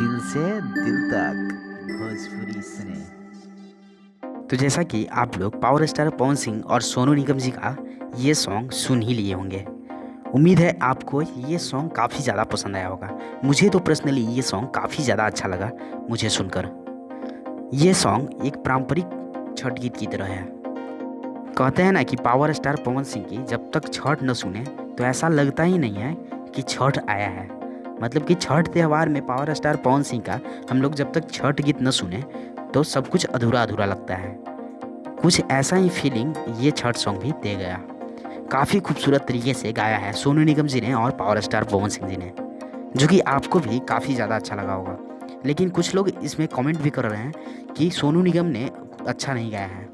दिल से दिल तक भोजपुरी सुने। तो जैसा कि आप लोग पावर स्टार पवन सिंह और सोनू निगम जी का ये सॉन्ग सुन ही लिए होंगे। उम्मीद है आपको ये सॉन्ग काफ़ी ज़्यादा पसंद आया होगा। मुझे तो पर्सनली ये सॉन्ग काफ़ी ज़्यादा अच्छा लगा मुझे सुनकर। ये सॉन्ग एक पारंपरिक छठ गीत की तरह है। कहते हैं ना कि पावर स्टार पवन सिंह की जब तक छठ न सुने तो ऐसा लगता ही नहीं है कि छठ आया है। मतलब कि छठ त्यौहार में पावर स्टार पवन सिंह का हम लोग जब तक छठ गीत न सुने तो सब कुछ अधूरा अधूरा लगता है। कुछ ऐसा ही फीलिंग ये छठ सॉन्ग भी दे गया। काफ़ी खूबसूरत तरीके से गाया है सोनू निगम जी ने और पावर स्टार पवन सिंह जी ने, जो कि आपको भी काफ़ी ज़्यादा अच्छा लगा होगा। लेकिन कुछ लोग इसमें कमेंट भी कर रहे हैं कि सोनू निगम ने अच्छा नहीं गाया है।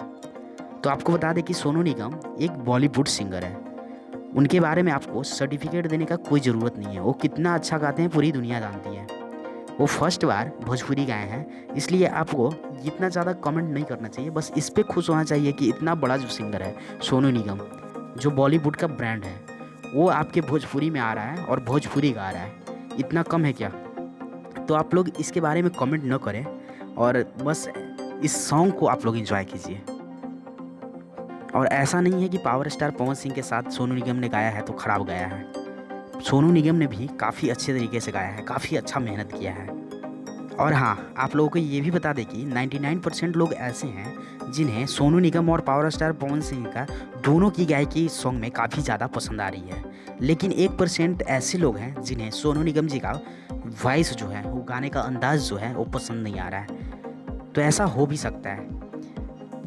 तो आपको बता दें कि सोनू निगम एक बॉलीवुड सिंगर है। उनके बारे में आपको सर्टिफिकेट देने का कोई ज़रूरत नहीं है। वो कितना अच्छा गाते हैं पूरी दुनिया जानती है। वो फर्स्ट बार भोजपुरी गाए हैं, इसलिए आपको इतना ज़्यादा कमेंट नहीं करना चाहिए। बस इस पे खुश होना चाहिए कि इतना बड़ा जो सिंगर है सोनू निगम, जो बॉलीवुड का ब्रांड है, वो आपके भोजपुरी में आ रहा है और भोजपुरी गा रहा है। इतना कम है क्या? तो आप लोग इसके बारे में कमेंट न करें और बस इस सॉन्ग को आप लोग एंजॉय कीजिए। और ऐसा नहीं है कि पावर स्टार पवन सिंह के साथ सोनू निगम ने गाया है तो ख़राब गाया है। सोनू निगम ने भी काफ़ी अच्छे तरीके से गाया है, काफ़ी अच्छा मेहनत किया है। और हाँ, आप लोगों को ये भी बता दें कि 99% लोग ऐसे हैं जिन्हें सोनू निगम और पावर स्टार पवन सिंह का दोनों की गायकी इस सॉन्ग में काफ़ी ज़्यादा पसंद आ रही है। लेकिन 1% ऐसे लोग हैं जिन्हें सोनू निगम जी का वॉइस जो है, वो गाने का अंदाज़ जो है वो पसंद नहीं आ रहा है। तो ऐसा हो भी सकता है।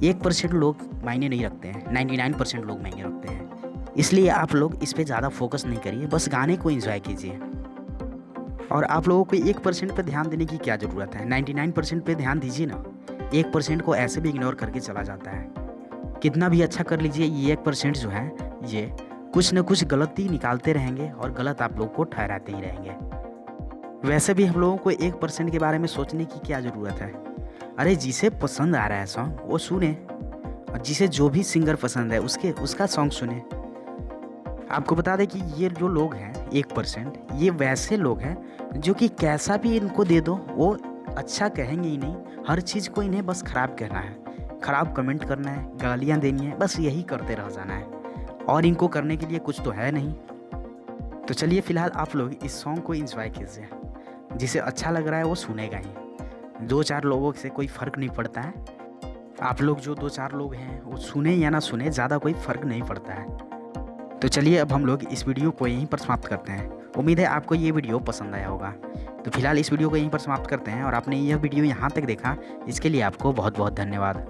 1% लोग मायने नहीं रखते हैं, 99% लोग मायने रखते हैं। इसलिए आप लोग इस पे ज़्यादा फोकस नहीं करिए, बस गाने को एंजॉय कीजिए। और आप लोगों को 1% पे ध्यान देने की क्या ज़रूरत है? 99% पे ध्यान दीजिए ना। 1% को ऐसे भी इग्नोर करके चला जाता है। कितना भी अच्छा कर लीजिए, ये 1% जो है ये कुछ न कुछ गलती निकालते रहेंगे और गलत आप लोग को ठहराते ही रहेंगे। वैसे भी हम लोगों को 1% के बारे में सोचने की क्या ज़रूरत है? अरे जिसे पसंद आ रहा है सॉन्ग वो सुने, और जिसे जो भी सिंगर पसंद है उसका सॉन्ग सुने। आपको बता दें कि ये जो लोग हैं 1%, ये वैसे लोग हैं जो कि कैसा भी इनको दे दो वो अच्छा कहेंगे ही नहीं। हर चीज़ को इन्हें बस ख़राब कहना है, ख़राब कमेंट करना है, गालियाँ देनी है, बस यही करते रह जाना है। और इनको करने के लिए कुछ तो है नहीं। तो चलिए फ़िलहाल आप लोग इस सॉन्ग को एंजॉय कीजिए। जिसे अच्छा लग रहा है वो सुनेगा ही। 2-4 लोगों से कोई फ़र्क नहीं पड़ता है। आप लोग जो 2-4 लोग हैं वो सुने या ना सुने, ज़्यादा कोई फ़र्क नहीं पड़ता है। तो चलिए अब हम लोग इस वीडियो को यहीं पर समाप्त करते हैं। उम्मीद है आपको ये वीडियो पसंद आया होगा। तो फिलहाल इस वीडियो को यहीं पर समाप्त करते हैं। और आपने यह वीडियो यहाँ तक देखा, इसके लिए आपको बहुत बहुत धन्यवाद।